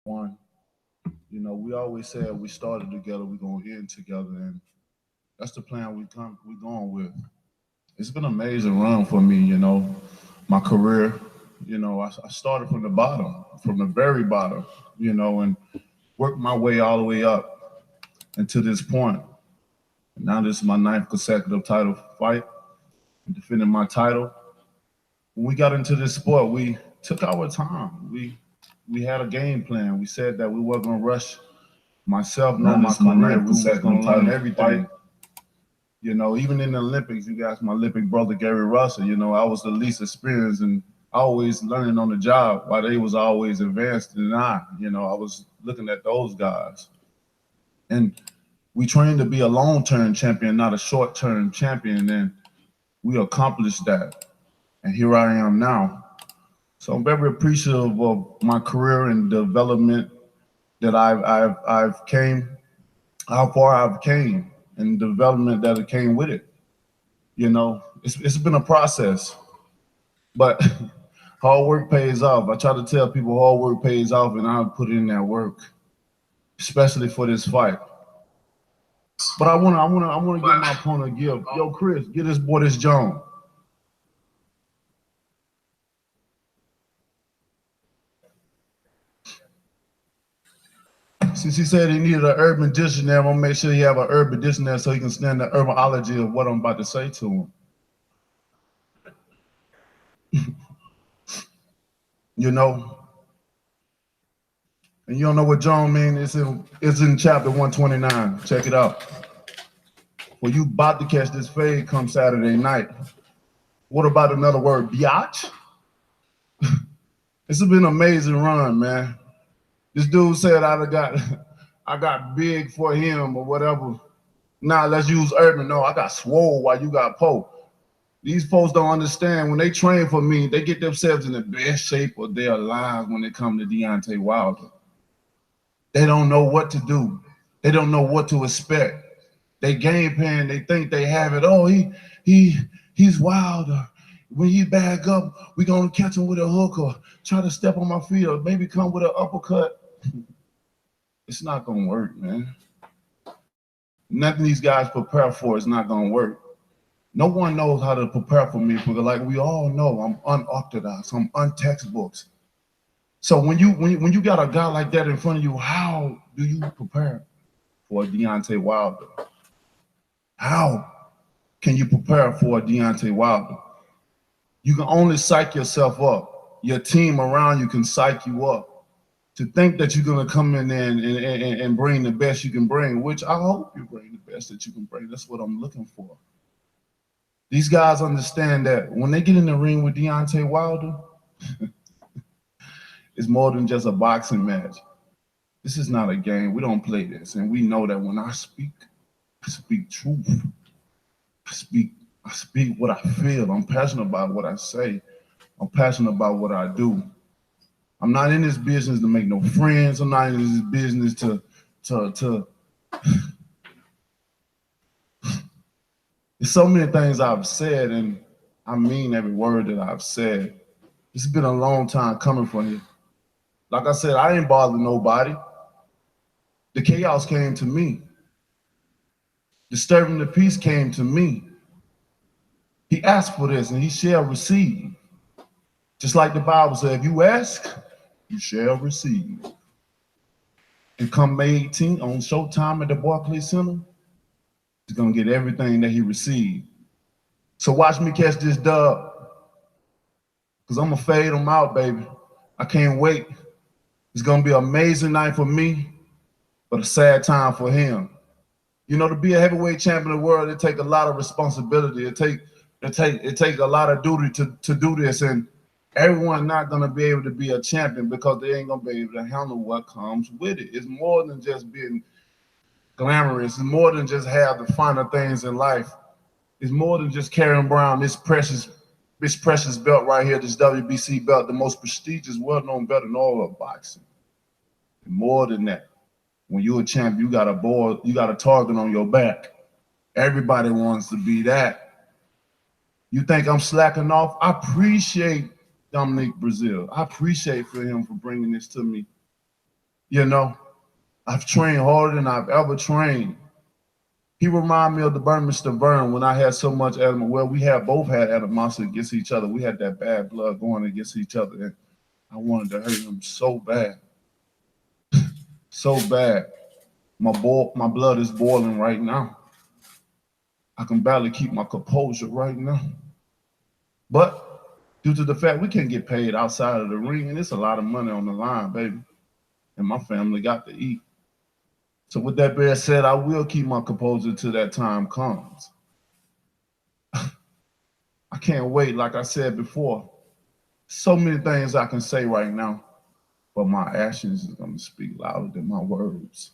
one. You know, we always said we started together, we're gonna end together, and that's the plan we going with. It's been an amazing run for me, you know, my career. You know, I started from the bottom, from the very bottom, you know, and worked my way all the way up and to this point. Now this is my ninth consecutive title fight, defending my title. When we got into this sport, we took our time. We had a game plan. We said that we weren't gonna rush myself nor my career. We was gonna learn everything. You know, even in the Olympics, you guys, my Olympic brother Gary Russell, you know, I was the least experienced and always learning on the job while they was always advanced than I. You know, I was looking at those guys. And we trained to be a long-term champion, not a short-term champion, and we accomplished that. And here I am now. So I'm very appreciative of my career and development that I've came, how far I've came, and the development that it came with it. You know, it's been a process, but hard work pays off. I try to tell people hard work pays off, and I put in that work, especially for this fight. But I wanna get my opponent a gift. Yo, Chris, get this boy this Jones. Since he said he needed an urban dictionary, I'm gonna make sure he have an urban dictionary so he can stand the urbanology of what I'm about to say to him. You know, and you don't know what Jones means? It's in chapter 129. Check it out. Well, you about to catch this fade come Saturday night. What about another word, biatch? It's been an amazing run, man. This dude said I got big for him or whatever. Nah, let's use urban. No, I got swole while you got Poe. These folks don't understand when they train for me, they get themselves in the best shape of their lives when it comes to Deontay Wilder. They don't know what to do. They don't know what to expect. They game plan, they think they have it. Oh, he he's Wilder. When he bag up, we gonna catch him with a hook or try to step on my feet or maybe come with an uppercut. It's not gonna work, man. Nothing these guys prepare for is not gonna work. No one knows how to prepare for me because, like we all know, I'm unorthodox. I'm untextbooks. So when you got a guy like that in front of you, how do you prepare for a Deontay Wilder? How can you prepare for a Deontay Wilder? You can only psych yourself up. Your team around you can psych you up. To think that you're gonna come in there and bring the best you can bring, which I hope you bring the best that you can bring. That's what I'm looking for. These guys understand that when they get in the ring with Deontay Wilder, it's more than just a boxing match. This is not a game. We don't play this. And we know that when I speak truth. I speak, I speak what I feel. I'm passionate about what I say. I'm passionate about what I do. I'm not in this business to make no friends. I'm not in this business to there's so many things I've said, and I mean every word that I've said. It's been a long time coming from you. Like I said, I ain't bothering nobody. The chaos came to me. Disturbing the peace came to me. He asked for this and he shall receive. Just like the Bible said, if you ask, you shall receive. And come May 18th on Showtime at the Barclays Center, he's gonna get everything that he received. So watch me catch this dub, because I'm gonna fade him out, baby. I can't wait. It's gonna be an amazing night for me, but a sad time for him. You know, to be a heavyweight champion of the world, it takes a lot of responsibility. It take a lot of duty to do this, and everyone not gonna be able to be a champion because they ain't gonna be able to handle what comes with it. It's more than just being glamorous. It's more than just have the finer things in life. It's more than just carrying around this precious belt right here, this WBC belt, the most prestigious, well-known belt in all of boxing. And more than that, when you're a champ, you got a board, you got a target on your back. Everybody wants to be that. You think I'm slacking off? I appreciate Dominique Breazeale. I appreciate for him for bringing this to me. You know, I've trained harder than I've ever trained. He reminded me of the Burmester Burn when I had so much animosity. Well, we had both had animosity against each other. We had that bad blood going against each other, and I wanted to hurt him so bad, so bad. My blood is boiling right now. I can barely keep my composure right now. But due to the fact we can't get paid outside of the ring, and it's a lot of money on the line, baby, and my family got to eat. So with that being said, I will keep my composure till that time comes. I can't wait, like I said before. So many things I can say right now, but my actions is gonna speak louder than my words.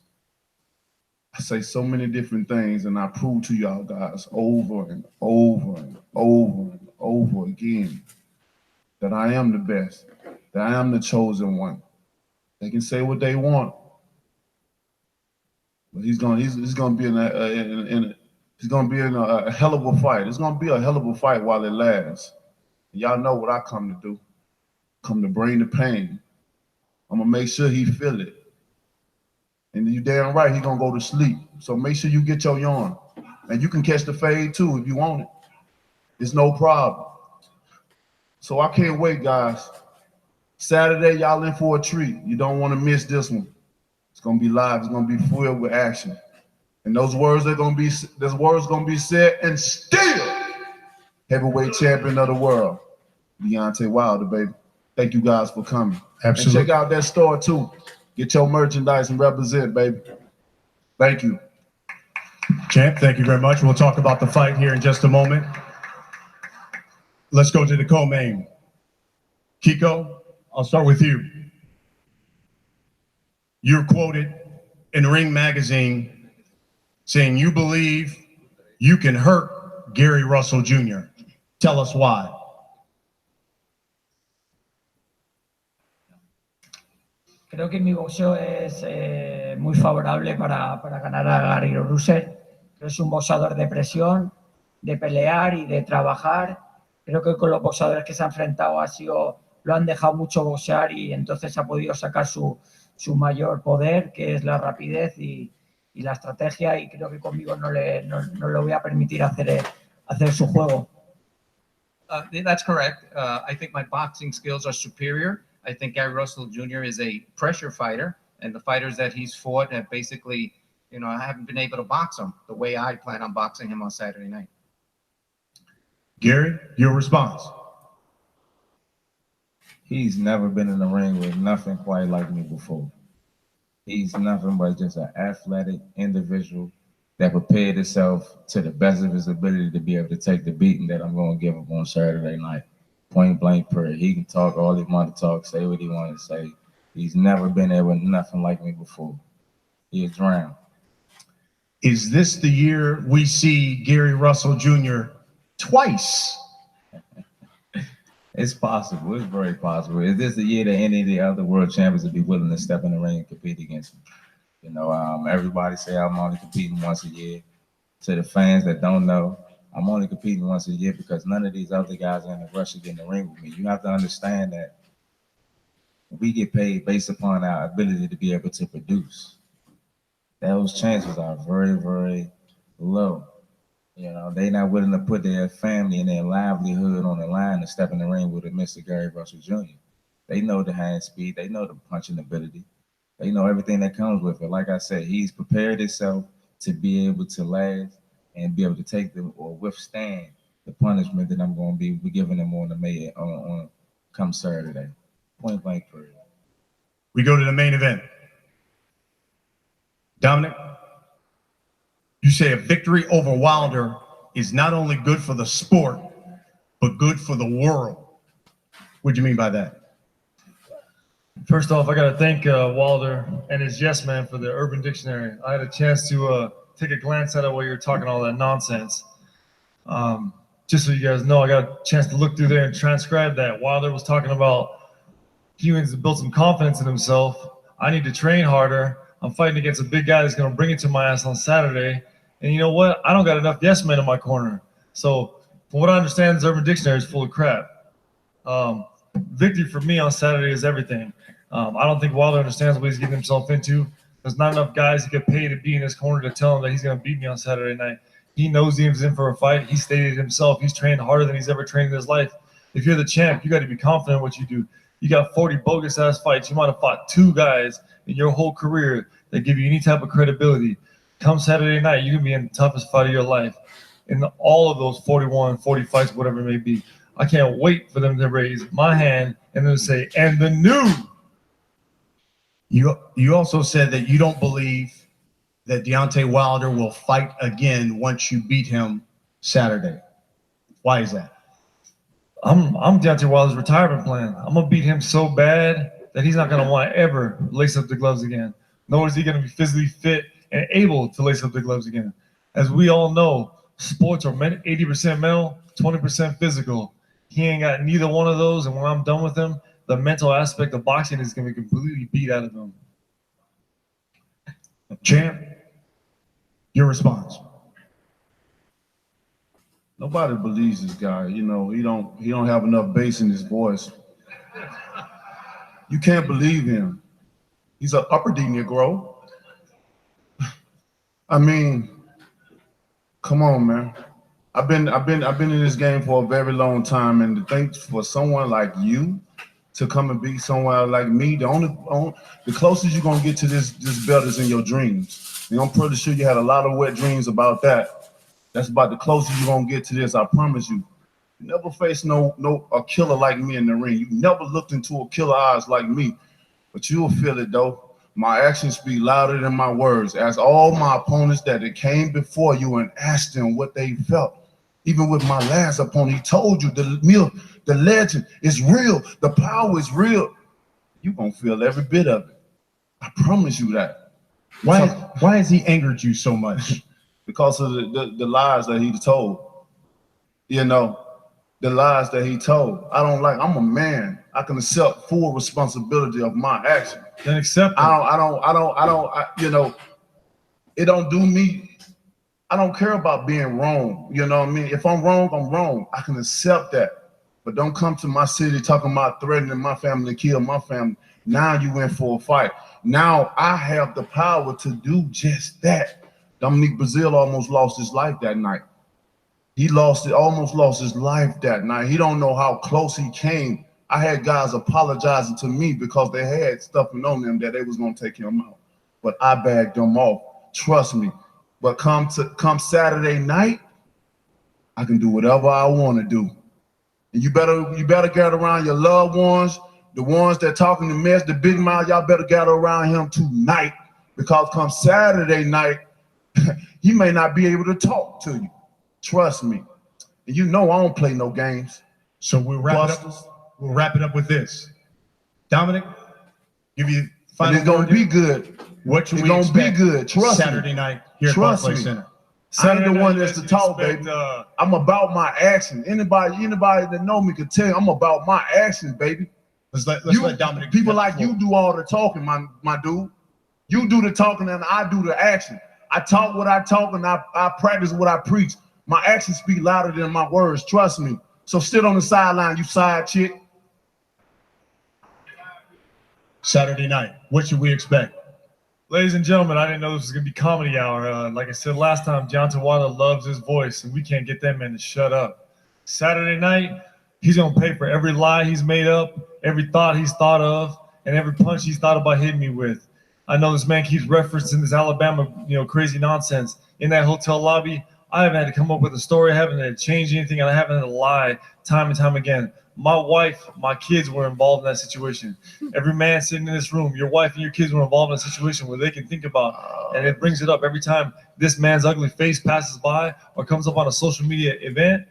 I say so many different things, and I prove to y'all guys over and over and over and over again that I am the best, that I am the chosen one. They can say what they want, but he's gonna be in a hell of a fight. It's gonna be a hell of a fight while it lasts. And y'all know what I come to do. Come to bring the pain. I'm gonna make sure he feel it. And you damn right he gonna go to sleep. So make sure you get your yarn. And you can catch the fade too if you want it. It's no problem. So I can't wait, guys. Saturday, y'all in for a treat. You don't want to miss this one. It's gonna be live. It's gonna be filled with action. And those words gonna be said, and still heavyweight champion of the world, Deontay Wilder, baby. Thank you guys for coming. Absolutely. And check out that store too. Get your merchandise and represent, baby. Thank you. Champ, thank you very much. We'll talk about the fight here in just a moment. Let's go to the co-main. Kiko, I'll start with you. You're quoted in Ring Magazine saying you believe you can hurt Gary Russell Jr. Tell us why. Creo que mi boxeo es muy favorable para ganar a Gary Russell. Creo que es un boxeador de presión, de pelear y de trabajar. Creo que con los boxeadores que se ha enfrentado lo han dejado mucho boxear y entonces ha podido sacar su mayor poder, que es la rapidez y la estrategia, y creo que conmigo no le voy a permitir hacer su juego. That's correct. I think my boxing skills are superior. I think Gary Russell Jr. is a pressure fighter, and the fighters that he's fought have basically, I haven't been able to box him the way I plan on boxing him on Saturday night. Gary, your response. He's never been in the ring with nothing quite like me before. He's nothing but just an athletic individual that prepared himself to the best of his ability to be able to take the beating that I'm going to give him on Saturday night. Point blank period. He can talk all he want to talk, say what he want to say. He's never been there with nothing like me before. He'll drown. Is this the year we see Gary Russell Jr. twice? It's possible. It's very possible. Is this the year that any of the other world champions would be willing to step in the ring and compete against him? Everybody say I'm only competing once a year. To the fans that don't know, I'm only competing once a year because none of these other guys are in a rush to get in the ring with me. You have to understand that we get paid based upon our ability to be able to produce. Those chances are very, very low. They're not willing to put their family and their livelihood on the line to step in the ring with a Mr. Gary Russell Jr. They know the hand speed. They know the punching ability. They know everything that comes with it. Like I said, he's prepared himself to be able to last and be able to take them or withstand the punishment that I'm going to be giving them on come Saturday. Point blank period. We go to the main event. Dominic, you say a victory over Wilder is not only good for the sport, but good for the world. What do you mean by that? First off, I got to thank Wilder and his Yes Man for the Urban Dictionary. I had a chance to take a glance at it while you were talking all that nonsense. Just so you guys know, I got a chance to look through there and transcribe that. Wilder was talking about he needs to build some confidence in himself. I need to train harder. I'm fighting against a big guy that's going to bring it to my ass on Saturday. And you know what? I don't got enough yes men in my corner. So from what I understand, this Urban Dictionary is full of crap. Victory for me on Saturday is everything. I don't think Wilder understands what he's getting himself into. There's not enough guys he could pay to be in his corner to tell him that he's going to beat me on Saturday night. He knows he's in for a fight. He stated himself, he's trained harder than he's ever trained in his life. If you're the champ, you got to be confident in what you do. You got 40 bogus-ass fights. You might have fought 2 guys in your whole career that give you any type of credibility. Come Saturday night, you can be in the toughest fight of your life. In all of those 41, 40 fights, whatever it may be. I can't wait for them to raise my hand and then say, and the new. You also said that you don't believe that Deontay Wilder will fight again once you beat him Saturday. Why is that? I'm Deontay Wilder's retirement plan. I'm gonna beat him so bad that he's not gonna want to ever lace up the gloves again. Nor is he gonna be physically fit and able to lace up the gloves again. As we all know, sports are 80% mental, 20% physical. He ain't got neither one of those, and when I'm done with him, the mental aspect of boxing is gonna be completely beat out of him. Champ, your response. Nobody believes this guy. You know, he don't have enough bass in his voice. You can't believe him. He's an upper D Negro. I mean, come on, man. I've been in this game for a very long time, and to think for someone like you to come and beat someone like me, the closest you're gonna get to this belt is in your dreams. And I'm pretty sure you had a lot of wet dreams about that. That's about the closest you're gonna get to this, I promise you. You never faced a killer like me in the ring. You never looked into a killer eyes like me, but you'll feel it though. My actions speak louder than my words. Ask all my opponents that came before you and asked them what they felt. Even with my last opponent, he told you the legend is real, the power is real. You're gonna feel every bit of it. I promise you that. Why has he angered you so much? Because of the lies that he told. You know, the lies that he told. I'm a man. I can accept full responsibility of my action. Then accept it. You know, it don't do me. I don't care about being wrong. You know what I mean? If I'm wrong, I'm wrong. I can accept that. But don't come to my city talking about threatening my family, kill my family. Now you in for a fight. Now I have the power to do just that. Breazeale almost lost his life that night. Almost lost his life that night. He don't know how close he came. I had guys apologizing to me because they had stuff on them that they was gonna take him out. But I bagged them off. Trust me. But come Saturday night, I can do whatever I want to do. And you better gather around your loved ones, the ones that talking the mess, the big mouth. Y'all better gather around him tonight, because come Saturday night, he may not be able to talk to you. Trust me. And you know I don't play no games. So we'll wrap it up with this. Dominic, give you final it's gonna be good. What should it's we gonna expect be good. Trust Saturday me. night here at Trust Barclays me. Center? I ain't the one Saturday that's to night, talk, expect, baby. I'm about my action. Anybody that know me can tell you I'm about my action, baby. Let's let Dominic. People like you do all the talking, my dude. You do the talking and I do the action. I talk what I talk and I practice what I preach. My actions speak louder than my words. Trust me. So sit on the sideline, you side chick. Saturday night, what should we expect? Ladies and gentlemen, I didn't know this was gonna be comedy hour. Like I said last time, Deontay Wilder loves his voice, and we can't get that man to shut up. Saturday night, he's gonna pay for every lie he's made up, every thought he's thought of, and every punch he's thought about hitting me with. I know this man keeps referencing this Alabama, crazy nonsense in that hotel lobby. I haven't had to come up with a story, I haven't had to change anything, and I haven't had to lie time and time again. My wife, my kids were involved in that situation. Every man sitting in this room, your wife and your kids were involved in a situation where they can think about, and it brings it up every time this man's ugly face passes by or comes up on a social media event.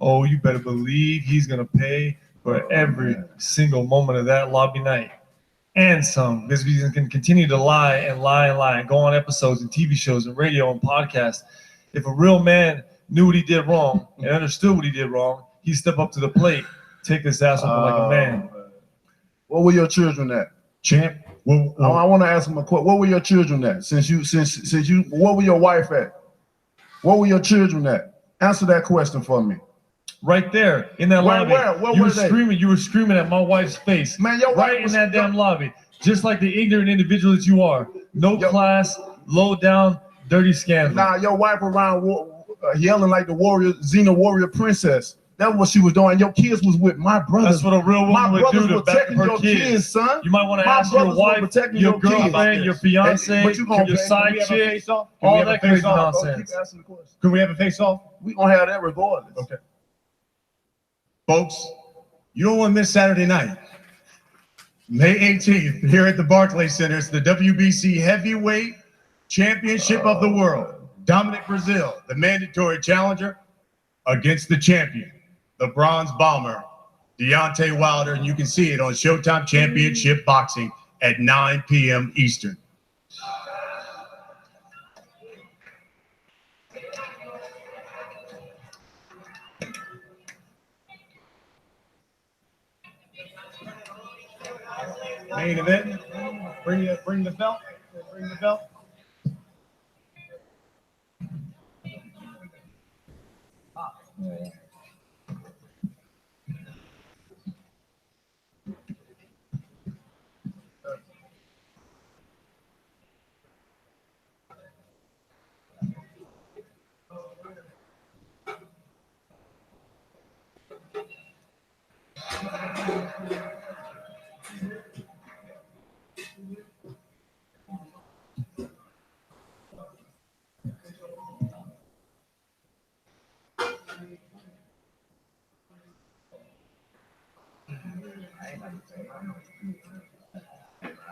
Oh, you better believe he's gonna pay for every single moment of that lobby night. And some, because he can continue to lie and lie and lie and go on episodes and TV shows and radio and podcasts. If a real man knew what he did wrong and understood what he did wrong, he'd step up to the plate, take this ass over like a man. What were your children at? Champ, I want to ask him a question. What were your children at? What were your wife at? What were your children at? Answer that question for me. right there in that Where- lobby. where you were were they? screaming. You were screaming at my wife's face. Man, your wife right in was- that damn lobby, just like the ignorant individual that you are. No class, low down, dirty scandal. Nah, your wife around yelling like the warrior, Xena warrior princess. That's what she was doing. Your kids was with my brothers. That's what a real My woman would brothers do to were back protecting her your kids, son. You might want to My ask your brothers were wife, protecting your your kids. girlfriend, your fiance, But you gonna your pay- side Can we have a chick, face-off? Can we all have a that crazy face-off? nonsense. Keep asking the question. Can we have a face-off? We gonna have that regardless. Okay. Folks, you don't want to miss Saturday night. May 18th, here at the Barclays Center, it's the WBC Heavyweight Championship of the World. Dominic Breazeale, the mandatory challenger, against the champion, the bronze bomber, Deontay Wilder, and you can see it on Showtime Championship Boxing at 9 p.m. Eastern. Main event, bring the belt, bring the belt. Yeah.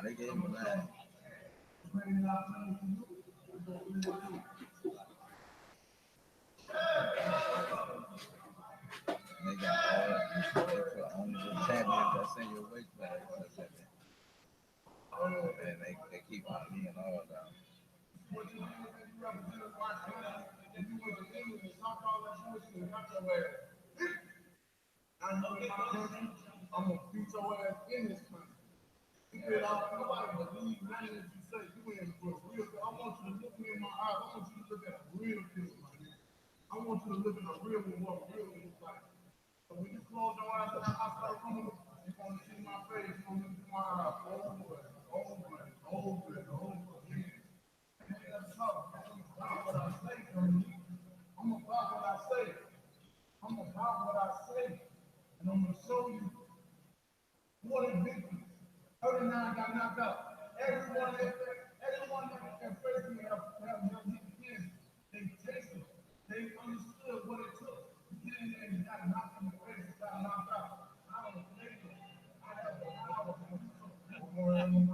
They gave him that. They got all they put only the champions that's in your weight class. And they keep on me and all that. I'm gonna beat your ass in this country. You get out, nobody believe nothing that you say. You ain't for real. I want you to look me in my eyes. I want you to look at a real kid, my nigga. I want you to look at a real one, what a real one looks like. So when you close your eyes and I start coming, you're gonna see my face. You're gonna look at my eyes. Oh, boy. Oh, boy. Oh, boy. Oh, boy. That's tough. I'm gonna talk what I say. I'm gonna talk what I say. I'm gonna talk what I say. And I'm gonna show you 40 victims. 39 got knocked out. Everyone that faced me have kids. They tasted. They understood what it took to get in there and got knocked in the face and got knocked out. I don't think it. I have the power to do something.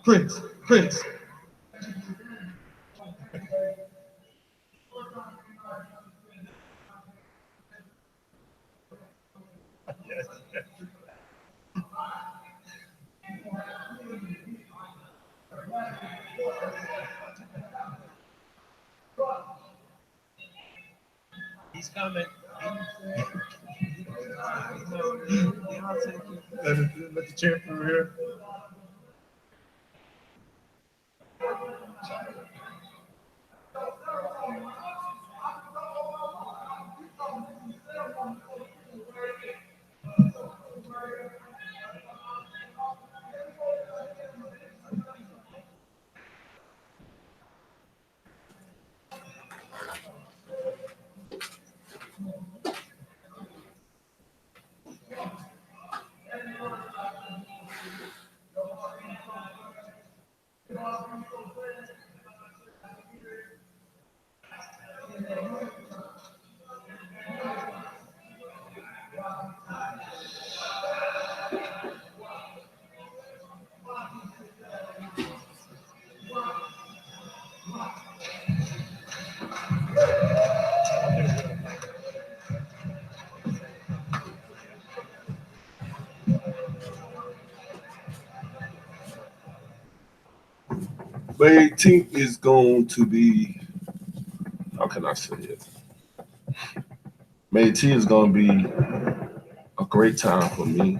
Prince. He's coming. Let the champ through here. May 18th is going to be, how can I say it? May 18th is going to be a great time for me,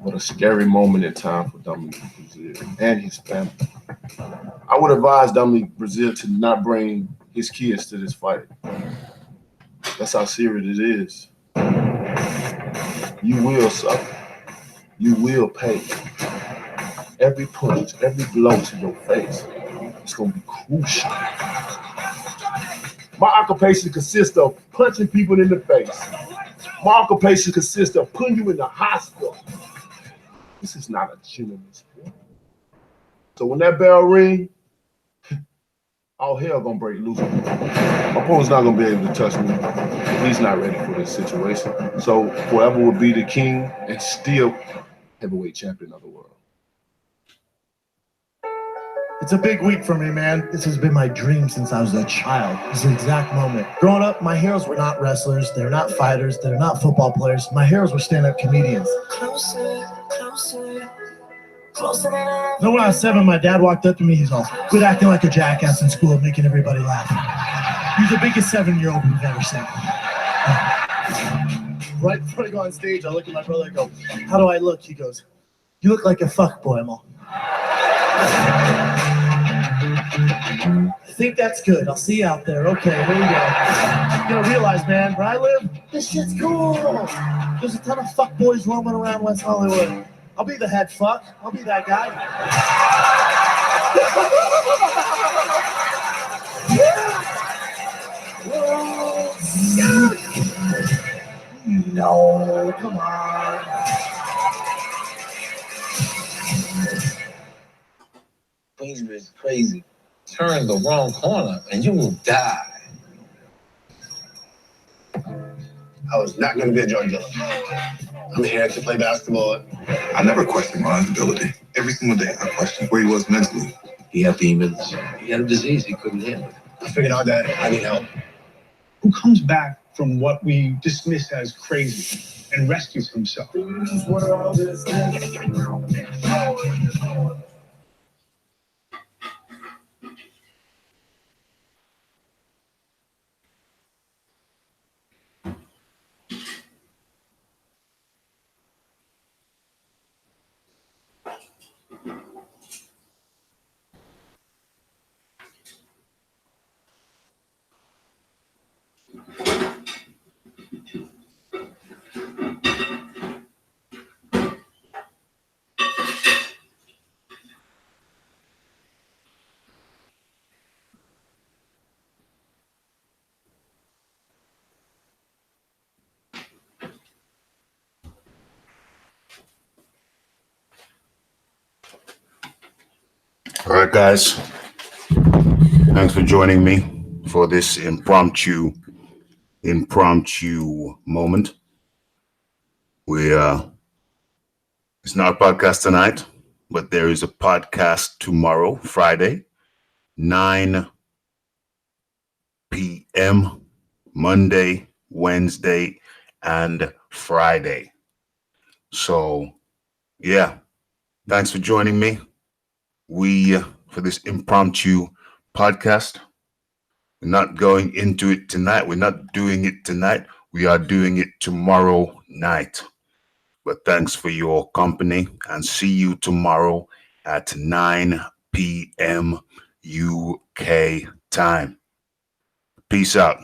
but a scary moment in time for Dominic Breazeale and his family. I would advise Dominic Breazeale to not bring his kids to this fight. That's how serious it is. You will suffer. You will pay. Every punch, every blow to your face is going to be crucial. My occupation consists of punching people in the face. My occupation consists of putting you in the hospital. This is not a gentleman's sport. So when that bell rings, all hell gonna break loose. My opponent's not gonna be able to touch me. He's not ready for this situation. So forever will be the king and still heavyweight champion of the world. It's a big week for me, man. This has been my dream since I was a child. This is the exact moment. Growing up, my heroes were not wrestlers. They're not fighters. They're not football players. My heroes were stand-up comedians. Closer, closer, closer than ever. Then when I was 7, my dad walked up to me. He's all, quit acting like a jackass in school, making everybody laugh. He's the biggest 7-year-old we've ever seen. Right before I go on stage, I look at my brother and go, how do I look? He goes, you look like a fuckboy. I'm all, I think that's good. I'll see you out there. Okay, here we go. You gotta realize, man, where I live, this shit's cool. There's a ton of fuckboys roaming around West Hollywood. I'll be the head fuck. I'll be that guy. No, come on. Queensbridge is crazy. Turn the wrong corner and you will die. I was not going to be a drug dealer. I'm here to play basketball. I never questioned Ron's ability. Every single day I questioned where he was mentally. He had demons. He had a disease he couldn't handle. I figured out that I need help. Who comes back from what we dismiss as crazy and rescues himself? All right, guys. Thanks for joining me for this impromptu moment. It's not a podcast tonight, but there is a podcast tomorrow, Friday, 9 p.m., Monday, Wednesday, and Friday. So, yeah, thanks for joining me. For this impromptu podcast, we're not going into it tonight. We're not doing it tonight. We are doing it tomorrow night. But thanks for your company and see you tomorrow at 9 p.m. UK time. Peace out.